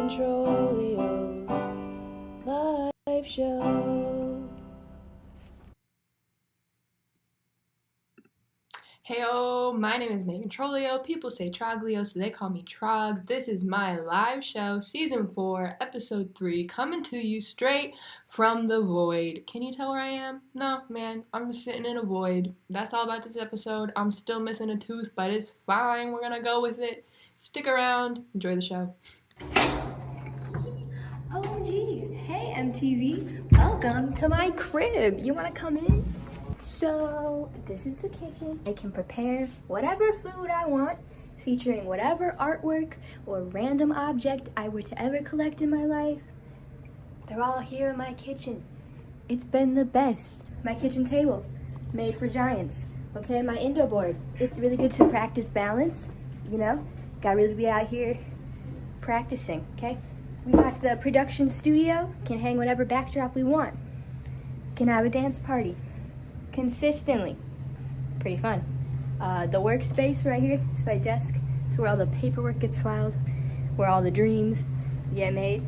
Troglio's live show. Heyo, my name is Troglio. People say Troglio, so they call me Trogs. This is my live show, season 4, episode 3, coming to you straight from the void. Can you tell where I am? No, man, I'm just sitting in a void. That's all about this episode. I'm still missing a tooth, but it's fine. We're gonna go with it. Stick around. Enjoy the show. OMG, hey MTV, welcome to my crib. You wanna come in? So, this is the kitchen. I can prepare whatever food I want, featuring whatever artwork or random object I were to ever collect in my life. They're all here in my kitchen. It's been the best. My kitchen table, made for giants. Okay, my Indo board. It's really good to practice balance, you know? Gotta really be out here practicing, okay? We got the production studio, can hang whatever backdrop we want. Can have a dance party. Consistently. Pretty fun. The workspace right here is my desk. It's where all the paperwork gets filed, where all the dreams get made,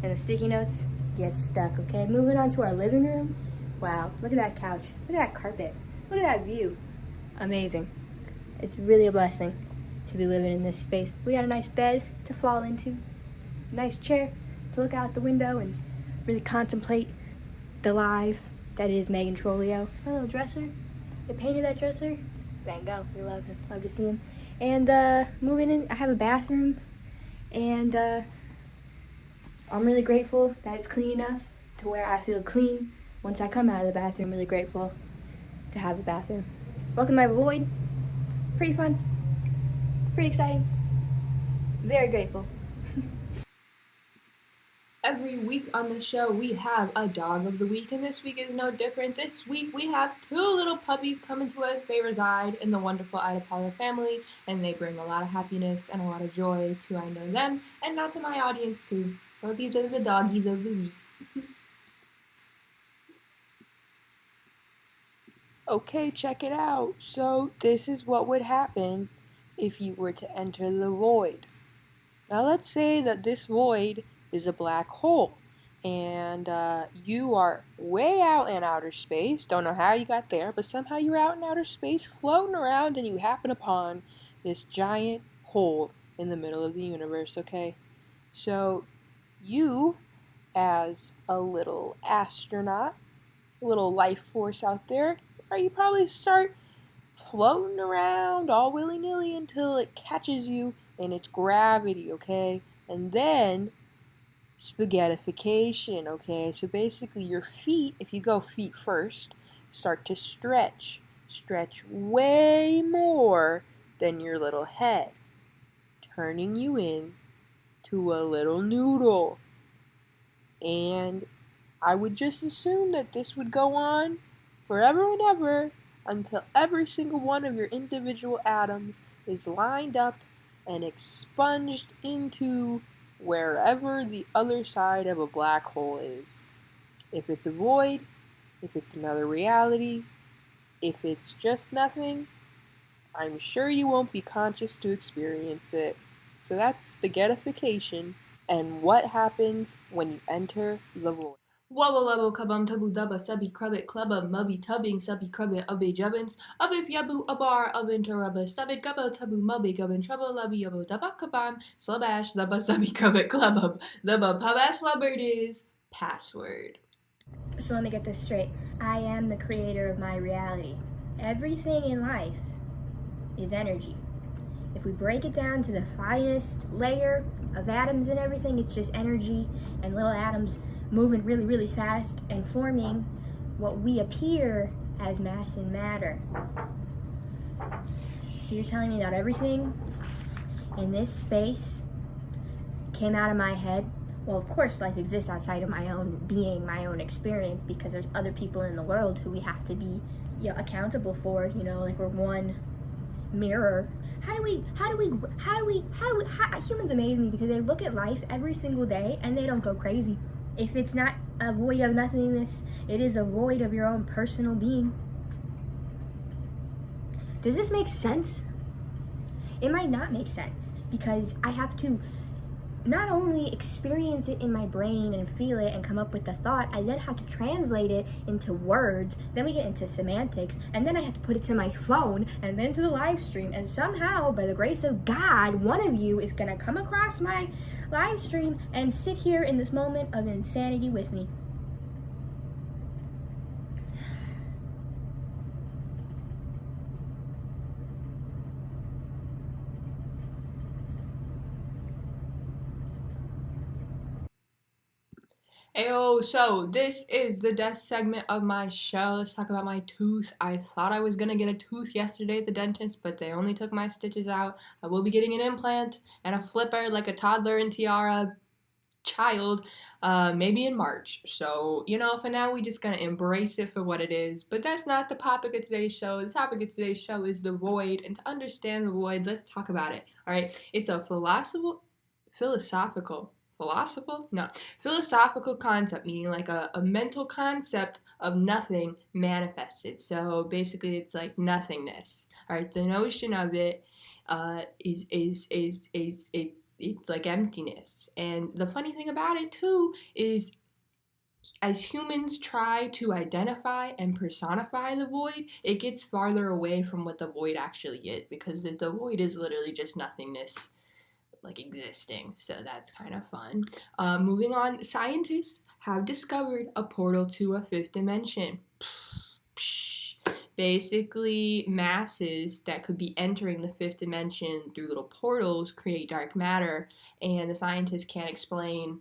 and the sticky notes get stuck, okay? Moving on to our living room. Wow, look at that couch. Look at that carpet. Look at that view. Amazing. It's really a blessing to be living in this space. We got a nice bed to fall into, a nice chair to look out the window and really contemplate the live that is Megan Troglio. My little dresser. They painted that dresser. Van Gogh. We love him. Love to see him. And moving in, I have a bathroom. And I'm really grateful that it's clean enough to where I feel clean once I come out of the bathroom. I'm really grateful to have a bathroom. Welcome to my void. Pretty fun. Pretty exciting. Very grateful. Every week on the show, we have a dog of the week, and this week is no different. This week, we have 2 little puppies coming to us. They reside in the wonderful Ida family, and they bring a lot of happiness and a lot of joy to, I know them, and not to my audience, too. So these are the doggies of the week. Okay, check it out. So this is what would happen if you were to enter the void. Now, let's say that this void is a black hole, and you are way out in outer space. Don't know how you got there, but somehow you're out in outer space floating around, and you happen upon this giant hole in the middle of the universe, okay? So you, as a little astronaut, little life force out there, you probably start floating around all willy-nilly until it catches you in its gravity, okay? And then spaghettification, okay? So basically your feet, if you go feet first, start to stretch way more than your little head, turning you into a little noodle. And I would just assume that this would go on forever and ever until every single one of your individual atoms is lined up and expunged into wherever the other side of a black hole is. If it's a void, if it's another reality, if it's just nothing, I'm sure you won't be conscious to experience it. So that's spaghettification, and what happens when you enter the void. Wubba lubba kabum tabu dubba subby crubbit clubba mubby tubbing subby crubbit ubby jubbins ubby yabu abar oven turubba stubbit gubbo tabu mubby gubbin trouble lubby yubbo dubba kabam slabash lubba subby crubbit clubbub lubba pubas lubbert is password. So let me get this straight. I am the creator of my reality. Everything in life is energy. If we break it down to the finest layer of atoms and everything, it's just energy and little atoms moving really, really fast and forming what we appear as mass and matter. So you're telling me that everything in this space came out of my head? Well, of course life exists outside of my own being, my own experience, because there's other people in the world who we have to be, accountable for, like we're one mirror. Humans amaze me because they look at life every single day and they don't go crazy. If it's not a void of nothingness, it is a void of your own personal being. Does this make sense? It might not make sense because I have to not only experience it in my brain and feel it and come up with the thought, I then have to translate it into words, then we get into semantics, and then I have to put it to my phone and then to the live stream, and somehow, by the grace of God, one of you is gonna come across my live stream and sit here in this moment of insanity with me. Ayo, so this is the death segment of my show. Let's talk about my tooth. I thought I was gonna get a tooth yesterday at the dentist, but they only took my stitches out. I will be getting an implant and a flipper like a toddler and tiara child, maybe in March. So, for now, we just gonna embrace it for what it is. But that's not the topic of today's show. The topic of today's show is the void, and to understand the void, let's talk about it. All right, it's a philosophical concept, meaning like a mental concept of nothing manifested. So basically, it's like nothingness. All right, the notion of it it's like emptiness. And the funny thing about it too is, as humans try to identify and personify the void, it gets farther away from what the void actually is, because the void is literally just nothingness, like existing. So that's kind of fun. Moving on, scientists have discovered a portal to a fifth dimension. Basically, masses that could be entering the fifth dimension through little portals create dark matter, and the scientists can't explain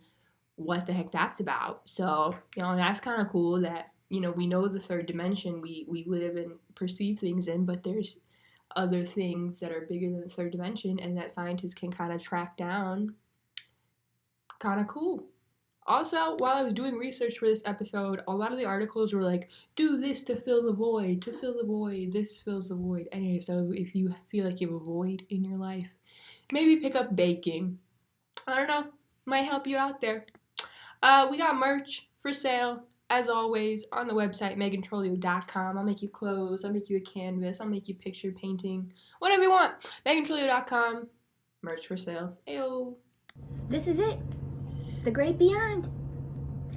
what the heck that's about. So, that's kind of cool that, we know the third dimension we live and perceive things in, but there's other things that are bigger than the third dimension and that scientists can kind of track down. Kind of cool. Also, while I was doing research for this episode, a lot of the articles were like, do this to fill the void, this fills the void. Anyway, so if you feel like you have a void in your life, maybe pick up baking. I don't know, might help you out there. We got merch for sale, as always, on the website, megantroglio.com. I'll make you clothes, I'll make you a canvas, I'll make you picture painting, whatever you want. megantroglio.com, merch for sale. Ayo. This is it. The great beyond.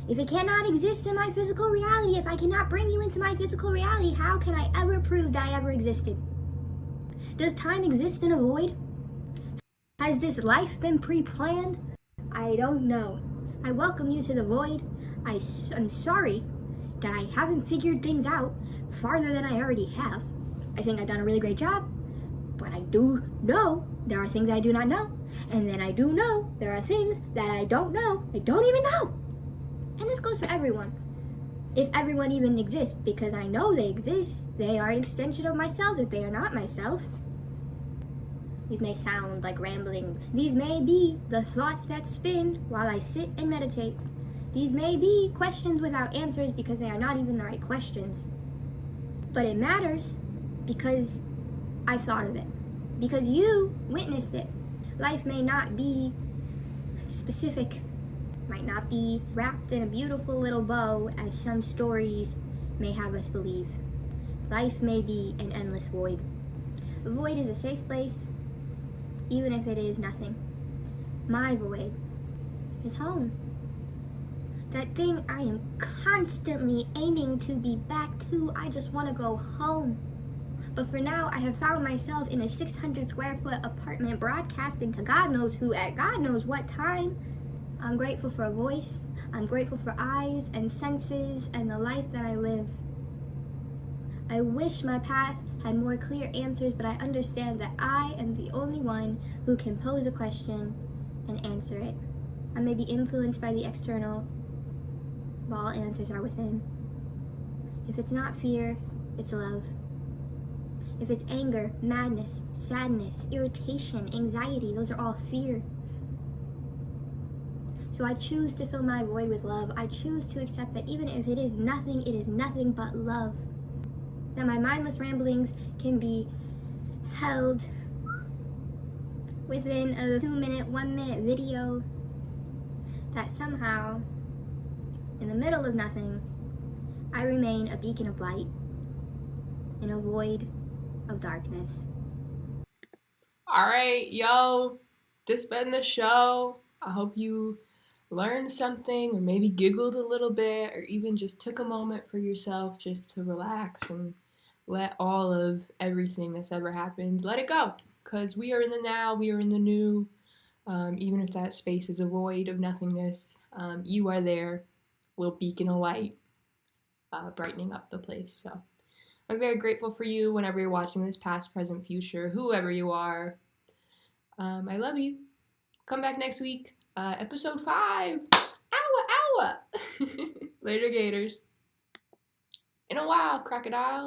If it cannot exist in my physical reality, if I cannot bring you into my physical reality, how can I ever prove that I ever existed? Does time exist in a void? Has this life been pre-planned? I don't know. I welcome you to the void. I'm sorry that I haven't figured things out farther than I already have. I think I've done a really great job, but I do know there are things I do not know. And then I do know there are things that I don't know. I don't even know. And this goes for everyone. If everyone even exists, because I know they exist, they are an extension of myself if they are not myself. These may sound like ramblings. These may be the thoughts that spin while I sit and meditate. These may be questions without answers because they are not even the right questions. But it matters because I thought of it. Because you witnessed it. Life may not be specific, might not be wrapped in a beautiful little bow as some stories may have us believe. Life may be an endless void. A void is a safe place, even if it is nothing. My void is home. That thing I am constantly aiming to be back to. I just want to go home. But for now, I have found myself in a 600 square foot apartment broadcasting to God knows who at God knows what time. I'm grateful for a voice. I'm grateful for eyes and senses and the life that I live. I wish my path had more clear answers, but I understand that I am the only one who can pose a question and answer it. I may be influenced by the external, but all answers are within. If it's not fear, it's love. If it's anger, madness, sadness, irritation, anxiety, those are all fear. So I choose to fill my void with love. I choose to accept that even if it is nothing but love. That my mindless ramblings can be held within a 2-minute, 1-minute video. That somehow, in the middle of nothing, I remain a beacon of light in a void of darkness. All right, yo, this been the show. I hope you learned something, or maybe giggled a little bit, or even just took a moment for yourself just to relax and let all of everything that's ever happened, let it go. Because we are in the now, we are in the new. Even if that space is a void of nothingness, you are there, little beacon of light, brightening up the place. So I'm very grateful for you whenever you're watching this, past, present, future, whoever you are. I love you. Come back next week. Episode 5. Owa, owa. Later, Gators. In a while, crocodile.